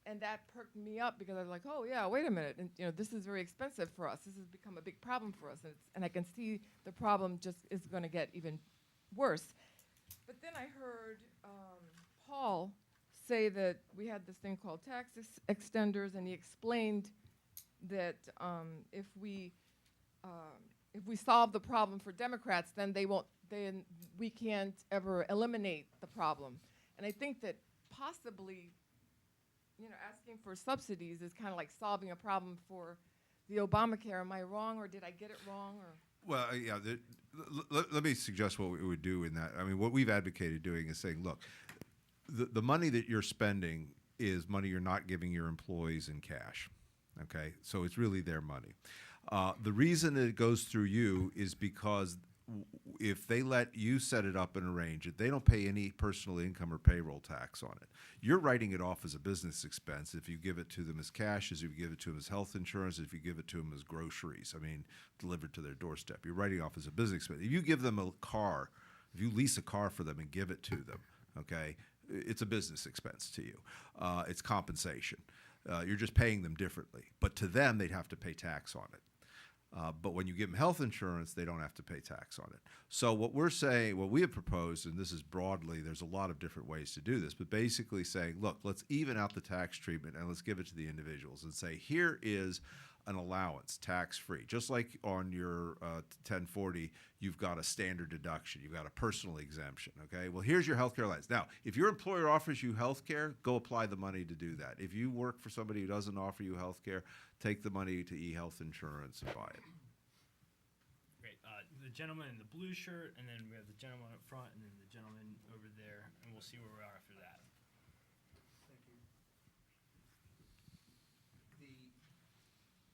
and that perked me up because I was like, oh yeah, wait a minute, and this is very expensive for us. This has become a big problem for us, and I can see the problem just is going to get even worse. But then I heard Paul say that we had this thing called tax extenders, and he explained that if we solve the problem for Democrats, then we can't ever eliminate the problem. And I think that possibly, asking for subsidies is kind of like solving a problem for the Obamacare. Am I wrong, or did I get it wrong? Or Well, yeah. Let me suggest what we would do in that. I mean, what we've advocated doing is saying, look, the money that you're spending is money you're not giving your employees in cash. Okay, so it's really their money. The reason it goes through you is because if they let you set it up and arrange it, they don't pay any personal income or payroll tax on it. You're writing it off as a business expense if you give it to them as cash, as if you give it to them as health insurance, if you give it to them as groceries, delivered to their doorstep. You're writing off as a business expense. If you give them a car, if you lease a car for them and give it to them, okay, it's a business expense to you. It's compensation. You're just paying them differently. But to them, they'd have to pay tax on it. But when you give them health insurance, they don't have to pay tax on it. So what we're saying, what we have proposed, and this is broadly, there's a lot of different ways to do this, but basically saying, look, let's even out the tax treatment and let's give it to the individuals and say, here is an allowance, tax-free. Just like on your 1040, you've got a standard deduction, you've got a personal exemption, okay? Well, here's your healthcare allowance. Now, if your employer offers you healthcare, go apply the money to do that. If you work for somebody who doesn't offer you healthcare, take the money to eHealth Insurance and buy it. Great. The gentleman in the blue shirt, and then we have the gentleman up front, and then the gentleman over there, and we'll see where we are after that. Thank you. The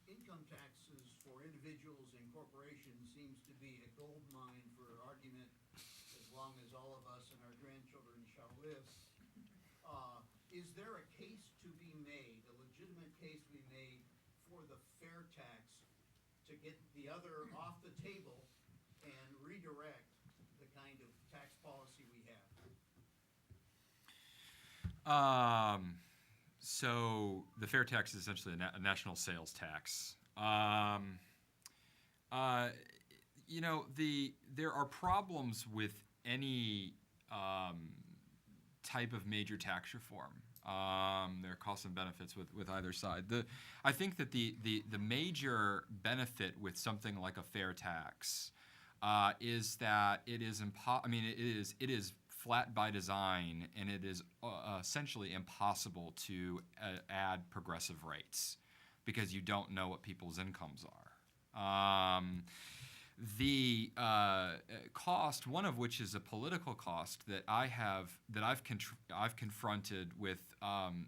income taxes for individuals and corporations seems to be a gold mine for argument as long as all of us and our grandchildren shall live. Is there a case to be made, a legitimate case to be made for the fair tax to get the other off the table and redirect the kind of tax policy we have? So the fair tax is essentially a national sales tax. There are problems with any type of major tax reform. There are costs and benefits with either side. I think that the major benefit with something like a fair tax is that it is flat by design, and it is essentially impossible to add progressive rates because you don't know what people's incomes are. The cost, one of which is a political cost that I've confronted with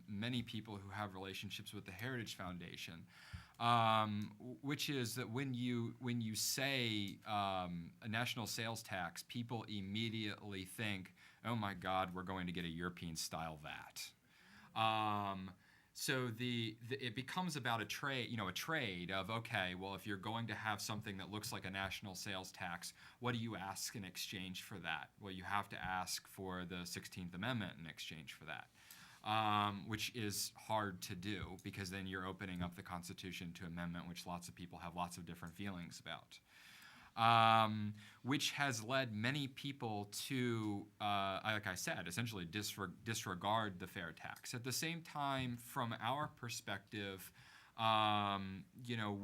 many people who have relationships with the Heritage Foundation, which is that when you say a national sales tax, people immediately think, oh my God, we're going to get a European-style VAT. So it becomes about a trade of, okay, well, if you're going to have something that looks like a national sales tax, what do you ask in exchange for that? Well, you have to ask for the 16th Amendment in exchange for that, which is hard to do because then you're opening up the Constitution to amendment, which lots of people have lots of different feelings about. Which has led many people to, like I said, essentially disregard the fair tax. At the same time, from our perspective,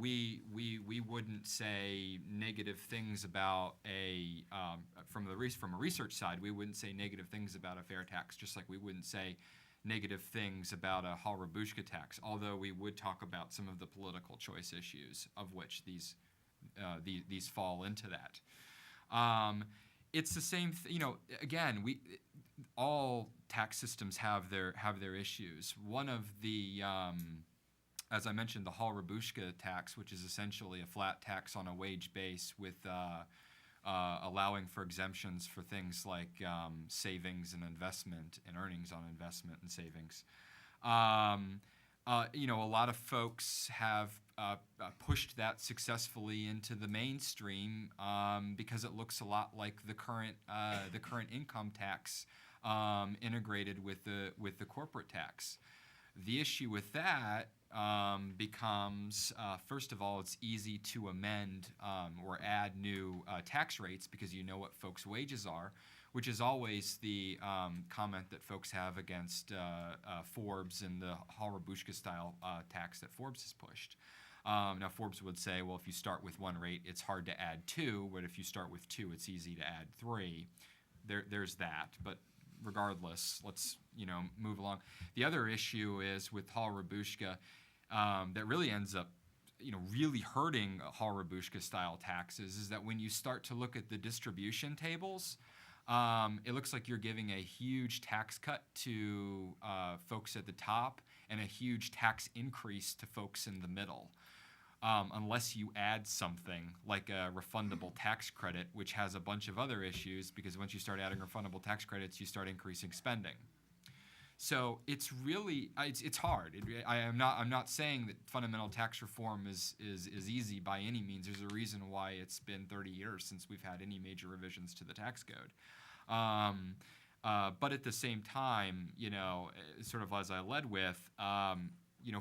we wouldn't say negative things about from a research side, we wouldn't say negative things about a fair tax, just like we wouldn't say negative things about a Haislmaier tax, although we would talk about some of the political choice issues of which these fall into that. It's the same. Again, all tax systems have their issues. One of the, as I mentioned, the Haislmaier tax, which is essentially a flat tax on a wage base with allowing for exemptions for things like savings and investment and earnings on investment and savings. A lot of folks have pushed that successfully into the mainstream because it looks a lot like the current income tax integrated with the corporate tax. The issue with that becomes, first of all, it's easy to amend or add new tax rates because you know what folks' wages are, which is always the comment that folks have against Forbes and the Haislmaier style tax that Forbes has pushed. Now, Forbes would say, well, if you start with one rate, it's hard to add two, but if you start with two, it's easy to add three. There's that, but regardless, let's move along. The other issue is with Haislmaier that really ends up really hurting Haislmaier style taxes is that when you start to look at the distribution tables, it looks like you're giving a huge tax cut to folks at the top and a huge tax increase to folks in the middle, unless you add something like a refundable tax credit, which has a bunch of other issues because once you start adding refundable tax credits, you start increasing spending. So it's really it's hard. I'm not saying that fundamental tax reform is easy by any means. There's a reason why it's been 30 years since we've had any major revisions to the tax code. But at the same time, sort of as I led with,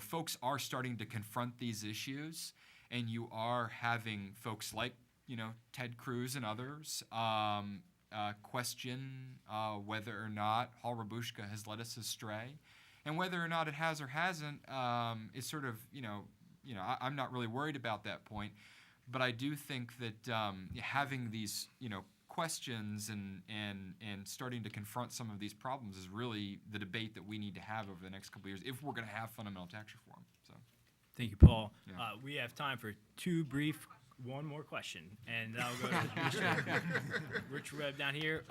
folks are starting to confront these issues, and you are having folks like, Ted Cruz and others question whether or not Hall Rabushka has led us astray, and whether or not it has or hasn't is sort of, I'm not really worried about that point, but I do think that having these, questions and starting to confront some of these problems is really the debate that we need to have over the next couple of years if we're going to have fundamental tax reform. So, Thank you, Paul. Yeah. We have time for one more question, and I'll go to Rich Webb down here.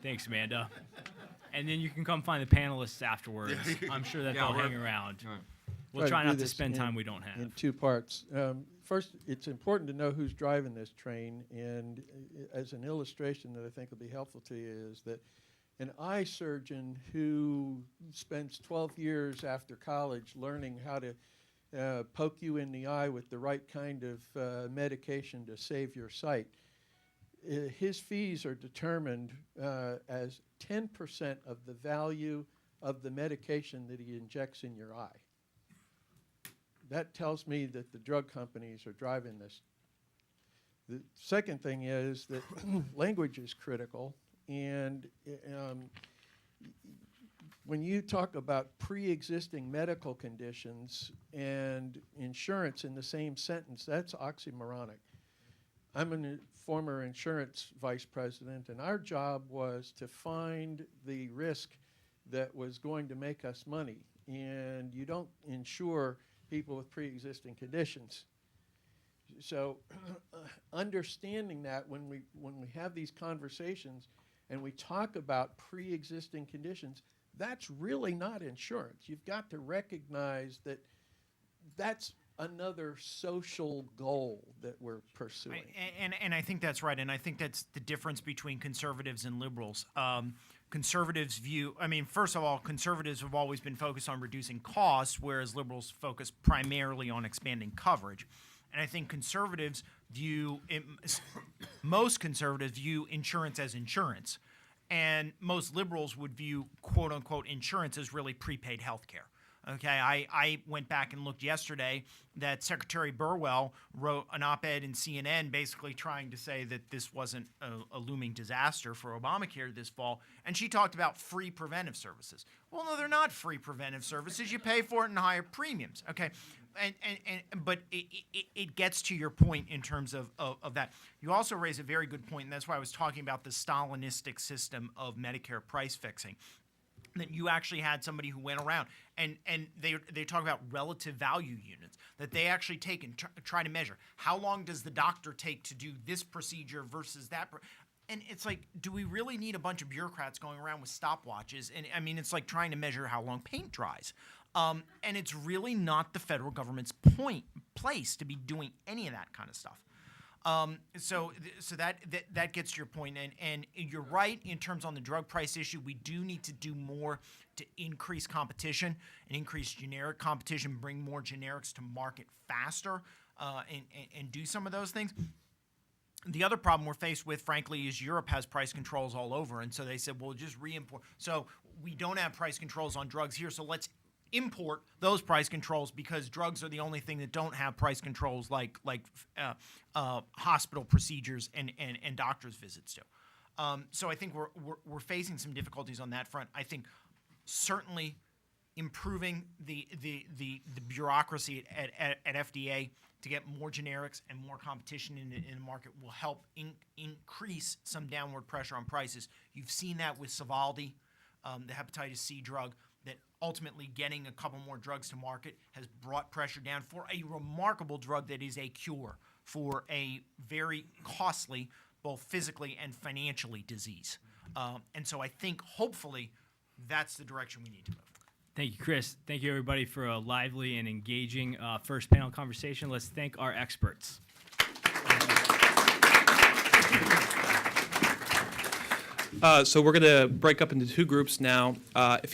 Thanks, Amanda. And then you can come find the panelists afterwards. I'm sure that they'll hang around. Right. We'll try to not do to this spend in- time we don't have. In two parts. First, it's important to know who's driving this train, and as an illustration that I think will be helpful to you is that an eye surgeon who spends 12 years after college learning how to poke you in the eye with the right kind of medication to save your sight, his fees are determined as 10% of the value of the medication that he injects in your eye. That tells me that the drug companies are driving this. The second thing is that language is critical, and when you talk about pre-existing medical conditions and insurance in the same sentence, that's oxymoronic. I'm a former insurance vice president, and our job was to find the risk that was going to make us money, and you don't insure people with pre-existing conditions. So understanding that when we have these conversations and we talk about pre-existing conditions, that's really not insurance. You've got to recognize that that's another social goal that we're pursuing. And I think that's right, and I think that's the difference between conservatives and liberals. Conservatives view, first of all, conservatives have always been focused on reducing costs, whereas liberals focus primarily on expanding coverage. And I think conservatives most conservatives view insurance as insurance, and most liberals would view quote unquote insurance as really prepaid health care. Okay, I went back and looked yesterday that Secretary Burwell wrote an op-ed in CNN basically trying to say that this wasn't a looming disaster for Obamacare this fall, and she talked about free preventive services. Well, no, they're not free preventive services. You pay for it in higher premiums, okay? But it gets to your point in terms of that. You also raise a very good point, and that's why I was talking about the Stalinistic system of Medicare price fixing. That you actually had somebody who went around and they talk about relative value units, that they actually take and try to measure how long does the doctor take to do this procedure versus that. And it's like, do we really need a bunch of bureaucrats going around with stopwatches? And it's like trying to measure how long paint dries. And it's really not the federal government's place to be doing any of that kind of stuff. So that gets to your point, and you're right in terms on the drug price issue. We do need to do more to increase competition and increase generic competition, bring more generics to market faster, and do some of those things. The other problem we're faced with, frankly, is Europe has price controls all over, and so they said, well, just re-import. So we don't have price controls on drugs here, so let's import those price controls because drugs are the only thing that don't have price controls like hospital procedures and doctor's visits do. So I think we're facing some difficulties on that front. I think certainly improving the bureaucracy at FDA to get more generics and more competition in the market will help increase some downward pressure on prices. You've seen that with Sovaldi, the hepatitis C drug, that ultimately getting a couple more drugs to market has brought pressure down for a remarkable drug that is a cure for a very costly, both physically and financially, disease. And so I think hopefully that's the direction we need to move. Thank you, Chris. Thank you, everybody, for a lively and engaging first panel conversation. Let's thank our experts. So we're going to break up into two groups now. If you